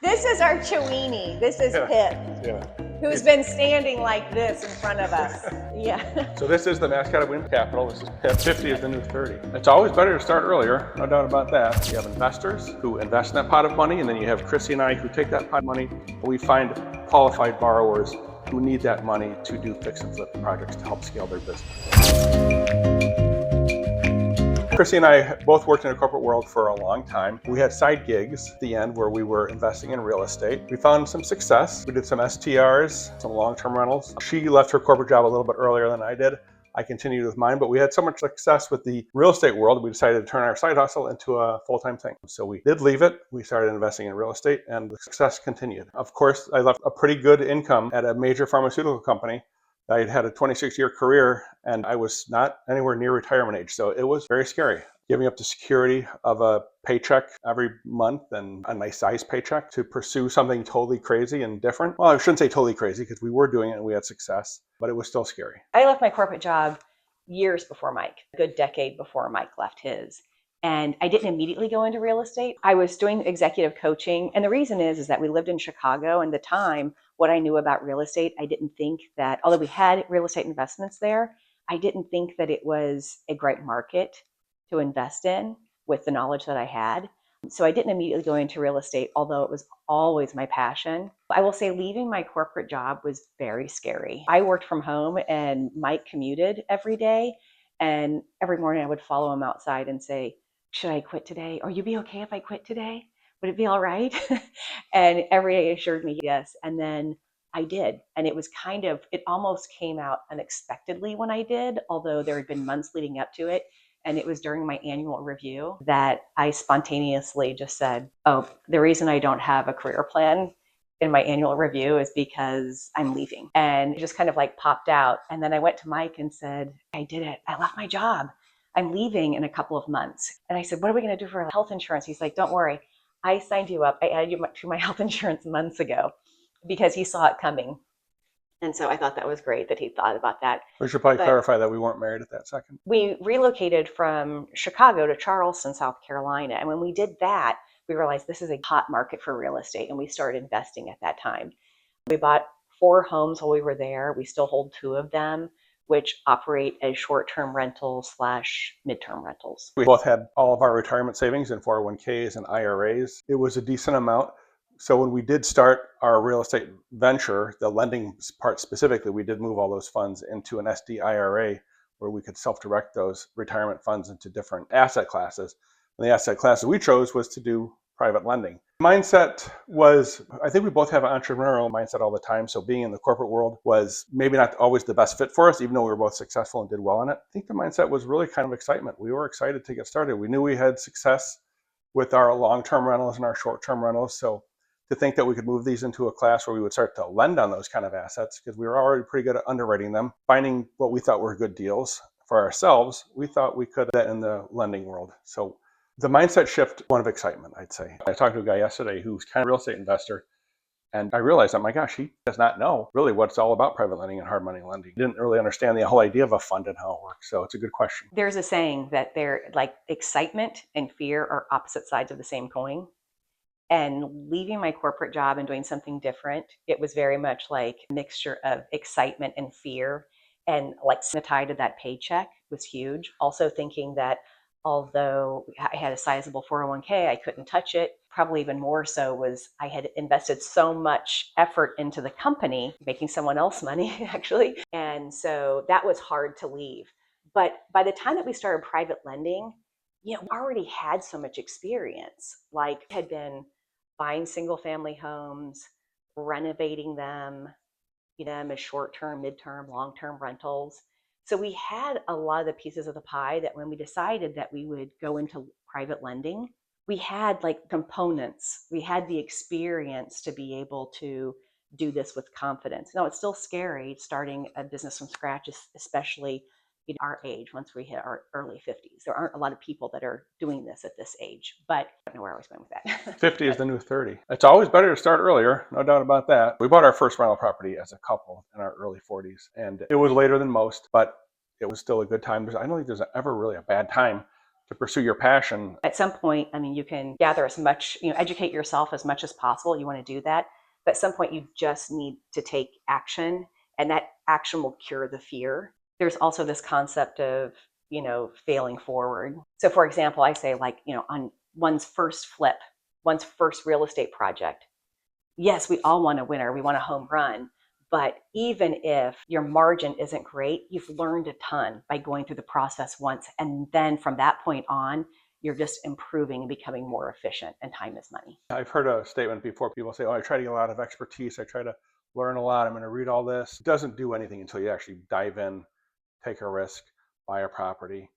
This is our Chewini. This is Pip, who's been standing like this in front of us. Yeah. So this is the mascot of Weem Capital. This is Pip. 50 is the new 30. It's always better to start earlier, no doubt about that. You have investors who invest in that pot of money, and then you have Chrissie and I who take that pot of money. We find qualified borrowers who need that money to do fix and flip projects to help scale their business. Chrissie and I both worked in the corporate world for a long time. We had side gigs at the end where we were investing in real estate. We found some success. We did some STRs, some long-term rentals. She left her corporate job a little bit earlier than I did. I continued with mine, but we had so much success with the real estate world, we decided to turn our side hustle into a full-time thing. So we did leave it. We started investing in real estate and the success continued. Of course, I left a pretty good income at a major pharmaceutical company. I had a 26-year career and I was not anywhere near retirement age. So it was very scary. Giving up the security of a paycheck every month and a nice size paycheck to pursue something totally crazy and different. Well, I shouldn't say totally crazy because we were doing it and we had success, but it was still scary. I left my corporate job years before Mike, a good decade before Mike left his. And I didn't immediately go into real estate. I was doing executive coaching. And the reason is that we lived in Chicago, and at the time, what I knew about real estate, I didn't think that, although we had real estate investments there, I didn't think that it was a great market to invest in with the knowledge that I had. So I didn't immediately go into real estate, although it was always my passion. I will say leaving my corporate job was very scary. I worked from home and Mike commuted every day. And every morning I would follow him outside and say, should I quit today? Or you be okay if I quit today? Would it be all right? And every day assured me yes. And then I did. And it was it almost came out unexpectedly when I did, although there had been months leading up to it. And it was during my annual review that I spontaneously just said, oh, the reason I don't have a career plan in my annual review is because I'm leaving. And it just kind of like popped out. And then I went to Mike and said, I did it. I left my job. I'm leaving in a couple of months. And I said, what are we going to do for health insurance? He's like, don't worry. I signed you up. I added you to my health insurance months ago because he saw it coming. And so I thought that was great that he thought about that. We should probably clarify that we weren't married at that second. We relocated from Chicago to Charleston, South Carolina. And when we did that, we realized this is a hot market for real estate. And we started investing at that time. We bought 4 homes while we were there. We still hold 2 of them, which operate as short-term rentals / midterm rentals. We both had all of our retirement savings in 401ks and IRAs. It was a decent amount. So when we did start our real estate venture, the lending part specifically, we did move all those funds into an SD IRA where we could self-direct those retirement funds into different asset classes. And the asset classes we chose was to do private lending. Mindset was, I think we both have an entrepreneurial mindset all the time. So being in the corporate world was maybe not always the best fit for us, even though we were both successful and did well in it. I think the mindset was really kind of excitement. We were excited to get started. We knew we had success with our long-term rentals and our short-term rentals. So to think that we could move these into a class where we would start to lend on those kind of assets, because we were already pretty good at underwriting them, finding what we thought were good deals for ourselves, we thought we could do that in the lending world. So the mindset shift, one of excitement, I'd say. I talked to a guy yesterday who's kind of a real estate investor, and I realized, oh my gosh, he does not know really what it's all about private lending and hard money lending. He didn't really understand the whole idea of a fund and how it works. So it's a good question. There's a saying that they're like excitement and fear are opposite sides of the same coin. And leaving my corporate job and doing something different, it was very much like a mixture of excitement and fear. And like tied to that paycheck was huge. Also thinking that although I had a sizable 401k, I couldn't touch it. Probably even more so was I had invested so much effort into the company, making someone else money actually. And so that was hard to leave. But by the time that we started private lending, we already had so much experience, like had been buying single family homes, renovating them, as short-term, midterm, long-term rentals. So we had a lot of the pieces of the pie that when we decided that we would go into private lending, we had like components. We had the experience to be able to do this with confidence. Now, it's still scary starting a business from scratch, especially our age, once we hit our early 50s. There aren't a lot of people that are doing this at this age, but I don't know where I was going with that. 50 is the new 30. It's always better to start earlier, no doubt about that. We bought our first rental property as a couple in our early 40s, and it was later than most, but it was still a good time. I don't think there's ever really a bad time to pursue your passion. At some point, I mean, you can gather as much, educate yourself as much as possible. You want to do that. But at some point, you just need to take action, and that action will cure the fear. There's also this concept of, failing forward. So, for example, I say, like, on one's first flip, one's first real estate project, yes, we all want a winner, we want a home run. But even if your margin isn't great, you've learned a ton by going through the process once. And then from that point on, you're just improving and becoming more efficient, and time is money. I've heard a statement before. People say, oh, I try to get a lot of expertise. I try to learn a lot. I'm going to read all this. It doesn't do anything until you actually dive in, take a risk, buy a property,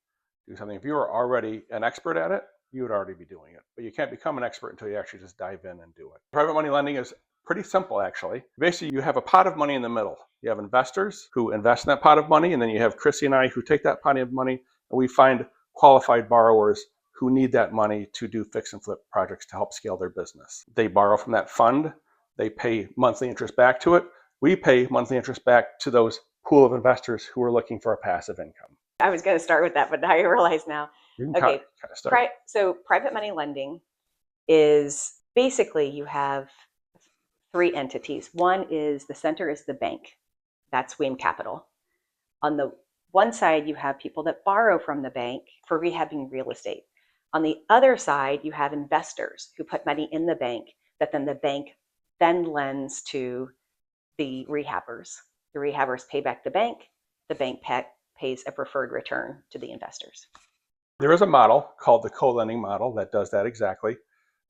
do something. If you were already an expert at it, you would already be doing it. But you can't become an expert until you actually just dive in and do it. Private money lending is pretty simple, actually. Basically, you have a pot of money in the middle. You have investors who invest in that pot of money, and then you have Chrissie and I who take that pot of money, and we find qualified borrowers who need that money to do fix and flip projects to help scale their business. They borrow from that fund. They pay monthly interest back to it. We pay monthly interest back to those pool of investors who are looking for a passive income. I was going to start with that, but I realize now. You can Okay, kind of start. So private money lending is basically, you have three entities. One is the center is the bank. That's Weem Capital. On the one side, you have people that borrow from the bank for rehabbing real estate. On the other side, you have investors who put money in the bank that then the bank then lends to the rehabbers. The rehabbers pay back the bank pays a preferred return to the investors. There is a model called the co-lending model that does that exactly.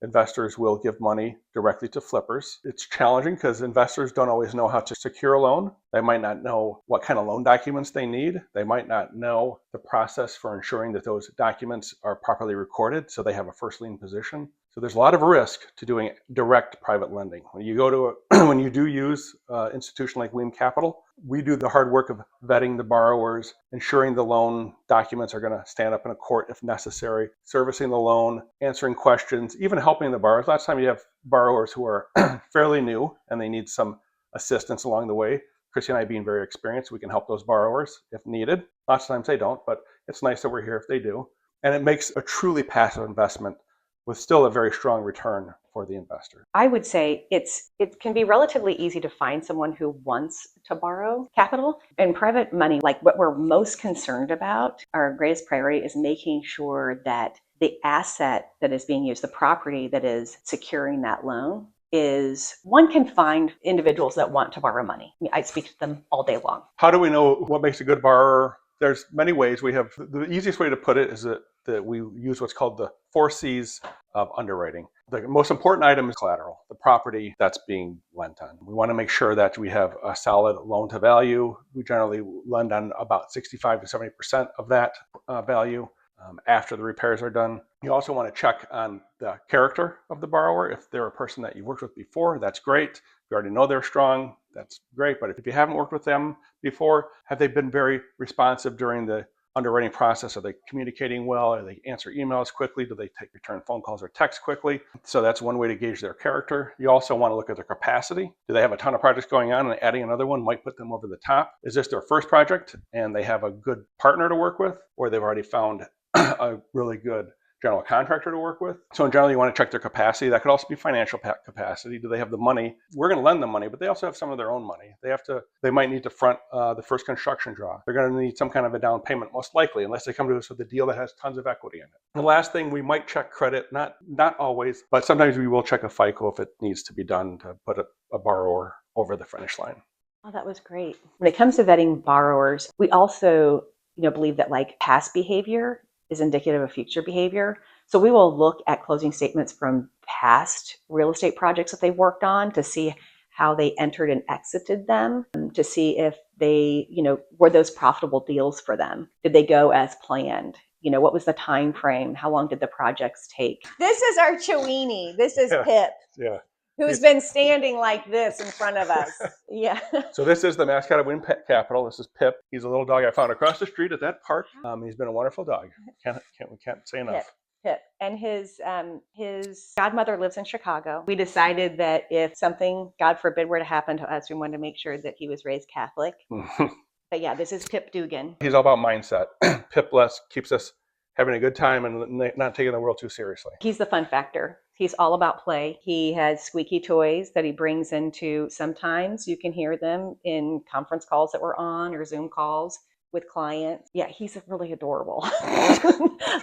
Investors will give money directly to flippers. It's challenging because investors don't always know how to secure a loan. They might not know what kind of loan documents they need. They might not know the process for ensuring that those documents are properly recorded so they have a first lien position. So there's a lot of risk to doing direct private lending. When you go to when you do use an institution like Weem Capital, we do the hard work of vetting the borrowers, ensuring the loan documents are going to stand up in a court if necessary, servicing the loan, answering questions, even helping the borrowers. Lots of times you have borrowers who are fairly new and they need some assistance along the way. Chrissie and I, being very experienced, we can help those borrowers if needed. Lots of times they don't, but it's nice that we're here if they do. And it makes a truly passive investment with still a very strong return for the investor. I would say it can be relatively easy to find someone who wants to borrow capital. In private money, like, what we're most concerned about, our greatest priority is making sure that the asset that is being used, the property that is securing that loan, is, one can find individuals that want to borrow money. I speak to them all day long. How do we know what makes a good borrower? There's many ways. We have the easiest way to put it is that we use what's called the 4 C's of underwriting. The most important item is collateral, the property that's being lent on. We want to make sure that we have a solid loan to value. We generally lend on about 65 to 70% of that value after the repairs are done. You also want to check on the character of the borrower. If they're a person that you've worked with before, that's great. If you already know they're strong, that's great. But if you haven't worked with them before, have they been very responsive during the underwriting process? Are they communicating well? Do they answer emails quickly? Do they return phone calls or texts quickly? So that's one way to gauge their character. You also want to look at their capacity. Do they have a ton of projects going on, and adding another one might put them over the top? Is this their first project and they have a good partner to work with, or they've already found a really good general contractor to work with? So in general, you want to check their capacity. That could also be financial capacity. Do they have the money? We're going to lend them money, but they also have some of their own money. They might need to front the first construction draw. They're going to need some kind of a down payment, most likely, unless they come to us with a deal that has tons of equity in it. The last thing, we might check credit, not always, but sometimes we will check a FICO if it needs to be done to put a borrower over the finish line. Oh, that was great. When it comes to vetting borrowers, we also, believe that, like, past behavior is indicative of future behavior. So we will look at closing statements from past real estate projects that they've worked on to see how they entered and exited them, to see if they, were those profitable deals for them? Did they go as planned? What was the time frame? How long did the projects take? This is our Chewini. This is Pip. Yeah. Who's been standing like this in front of us. Yeah. So this is the mascot of Weem Capital. This is Pip. He's a little dog I found across the street at that park. He's been a wonderful dog. We can't say enough. Pip. And his godmother lives in Chicago. We decided that if something, God forbid, were to happen to us, we wanted to make sure that he was raised Catholic. But yeah, this is Pip Dugan. He's all about mindset. Pip keeps us having a good time and not taking the world too seriously. He's the fun factor. He's all about play. He has squeaky toys that he brings into, sometimes you can hear them in conference calls that we're on or Zoom calls with clients. Yeah, he's really adorable.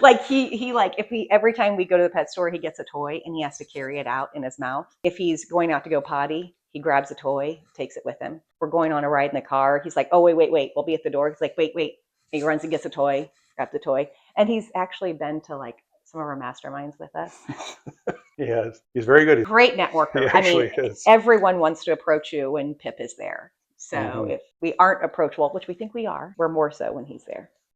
Like he like if we every time we go to the pet store, he gets a toy and he has to carry it out in his mouth. If he's going out to go potty, he grabs a toy, takes it with him. We're going on a ride in the car. He's like, oh, wait. We'll be at the door. He's like, wait. He runs and gets a toy, grabs the toy. And he's actually been to like some of our masterminds with us. Yes, he's very good. Great networker. He I mean, actually is. everyone wants to approach you when Pip is there. So Mhm. if we aren't approachable, which we think we are, we're more so when he's there.